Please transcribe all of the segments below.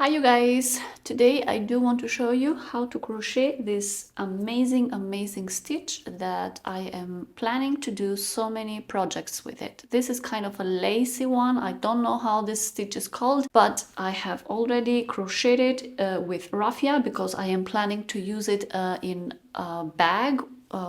Hi you guys! Today I do want to show you how to crochet this amazing stitch that I am planning to do so many projects with it. This is kind of a lacy one. I don't know how this stitch is called, but I have already crocheted with raffia because I am planning to use it in a bag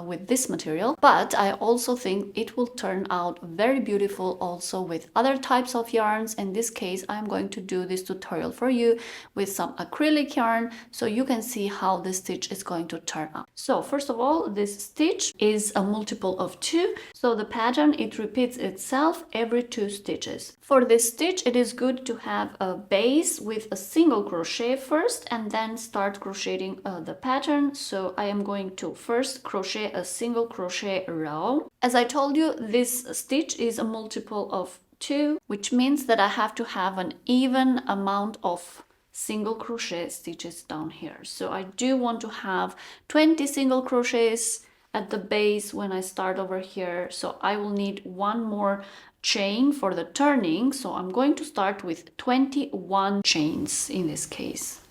with this material, but I also think it will turn out very beautiful also with other types of yarns. In this case, I'm going to do this tutorial for you with some acrylic yarn so you can see how the stitch is going to turn out. So first of all, this stitch is a multiple of 2, so the pattern, it repeats itself every 2 stitches. For this stitch, it is good to have a base with a single crochet first and then start crocheting the pattern. So I am going to first crochet a single crochet row. As I told you, this stitch is a multiple of 2, which means that I have to have an even amount of single crochet stitches down here. So I do want to have 20 single crochets at the base when I start over here. So I will need one more chain for the turning. So I'm going to start with 21 chains in this case.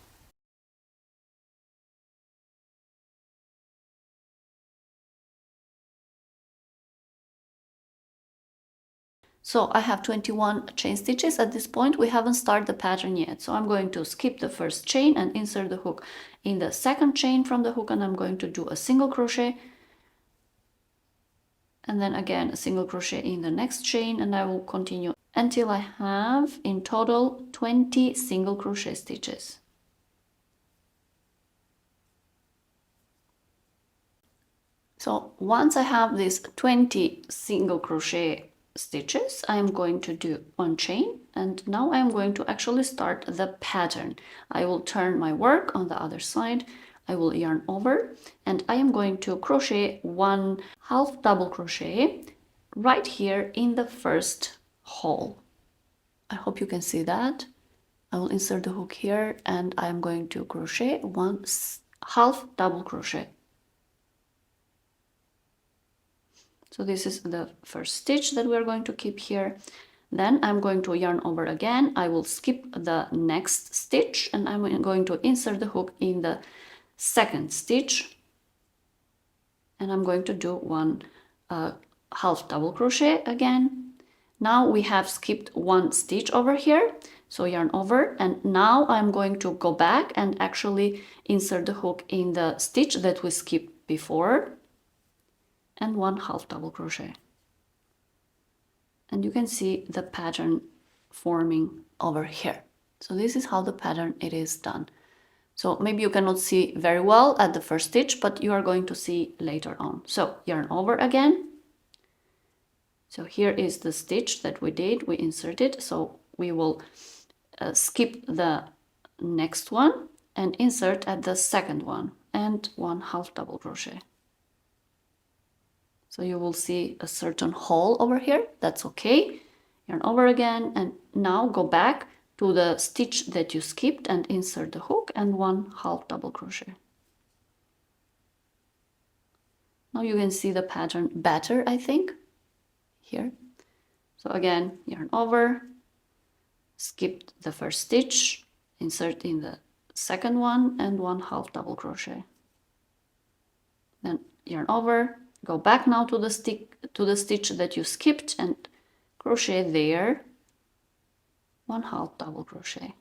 So I have 21 chain stitches. At this point, we haven't started the pattern yet. So I'm going to skip the first chain and insert the hook in the second chain from the hook, and I'm going to do a single crochet. And then again, a single crochet in the next chain, and I will continue until I have in total 20 single crochet stitches. So once I have these 20 single crochet stitches, I am going to do one chain, and now I am going to actually start the pattern. I will turn my work on the other side, I will yarn over, and I am going to crochet one half double crochet right here in the first hole. I hope you can see that. I will insert the hook here and I am going to crochet one half double crochet. So this is the first stitch that we're going to keep here. Then I'm going to yarn over again. I will skip the next stitch and I'm going to insert the hook in the second stitch. And I'm going to do one half double crochet again. Now we have skipped one stitch over here. So yarn over, and now I'm going to go back and actually insert the hook in the stitch that we skipped before. And one half double crochet, and you can see the pattern forming over here. So this is how the pattern it is done. So maybe you cannot see very well at the first stitch, but you are going to see later on. So yarn over again. So here is the stitch that we did, we inserted. So we will skip the next one and insert at the second one and one half double crochet. So you will see a certain hole over here. That's okay. Yarn over again, and now go back to the stitch that you skipped and insert the hook and one half double crochet. Now you can see the pattern better, I think, here. So again, yarn over, skip the first stitch, insert in the second one and one half double crochet. Then yarn over, go back now to the stitch that you skipped and crochet there one half double crochet.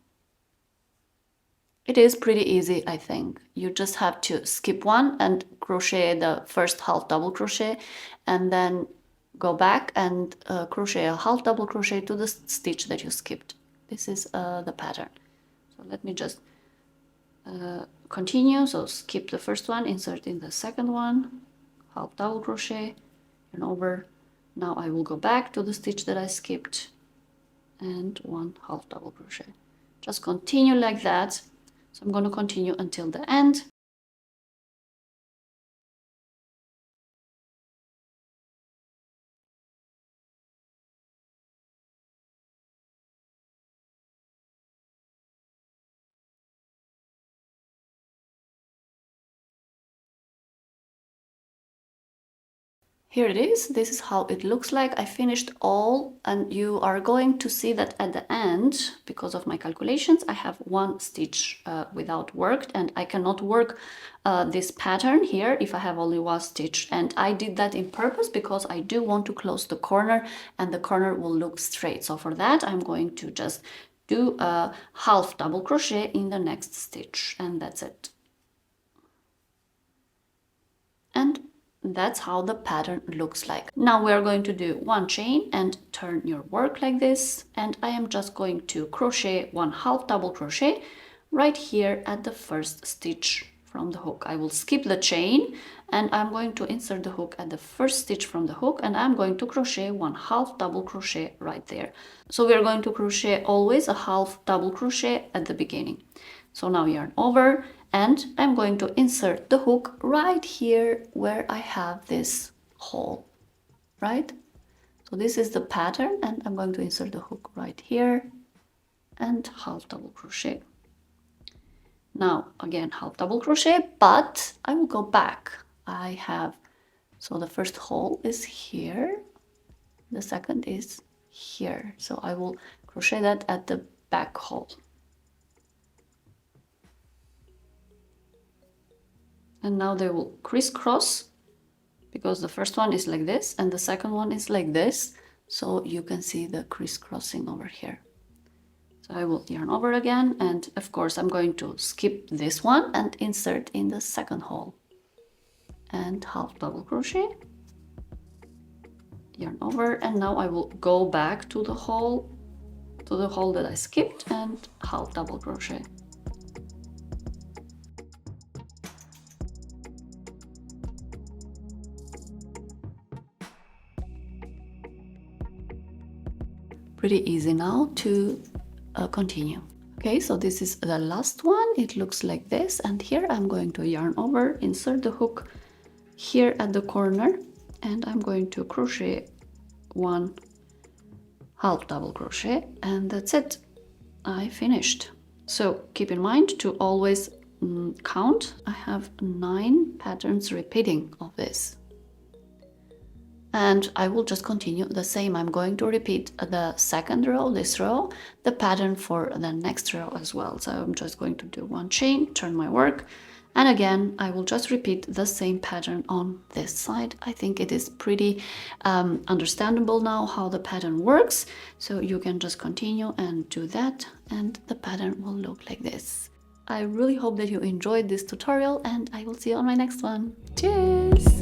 It is pretty easy, I think. You just have to skip one and crochet the first half double crochet, and then go back and crochet a half double crochet to the stitch that you skipped. This is the pattern. So let me just continue. So skip the first one, insert in the second one, half double crochet, yarn over. Now I will go back to the stitch that I skipped and one half double crochet. Just continue like that. So I'm going to continue until the end. Here it is. This is how it looks like. I finished all, and you are going to see that at the end, because of my calculations, I have one stitch without worked, and I cannot work this pattern here if I have only one stitch. And I did that in purpose because I do want to close the corner and the corner will look straight. So for that, I'm going to just do a half double crochet in the next stitch, and that's it. And that's how the pattern looks like. Now we are going to do one chain and turn your work like this, and I am just going to crochet one half double crochet right here at the first stitch from the hook. I will skip the chain and I'm going to insert the hook at the first stitch from the hook, and I'm going to crochet one half double crochet right there. So we are going to crochet always a half double crochet at the beginning. So now yarn over, and I'm going to insert the hook right here where I have this hole, right? So this is the pattern, and I'm going to insert the hook right here and half double crochet. Now again half double crochet, but I will go back. I have, so the first hole is here, the second is here, so I will crochet that at the back hole. And now they will crisscross, because the first one is like this and the second one is like this, so you can see the crisscrossing over here. So I will yarn over again, and of course I'm going to skip this one and insert in the second hole and half double crochet, yarn over, and now I will go back to the hole that I skipped and half double crochet. Pretty easy now to continue. Okay, so this is the last one. It looks like this, and here I'm going to yarn over, insert the hook here at the corner, and I'm going to crochet one half double crochet, and that's it. I finished. So keep in mind to always count. I have 9 patterns repeating of this. And I will just continue the same. I'm going to repeat the second row, this row, the pattern for the next row as well. So I'm just going to do one chain, turn my work, and again I will just repeat the same pattern on this side. I think it is pretty understandable now how the pattern works, so you can just continue and do that, and the pattern will look like this. I really hope that you enjoyed this tutorial, and I will see you on my next one. Cheers!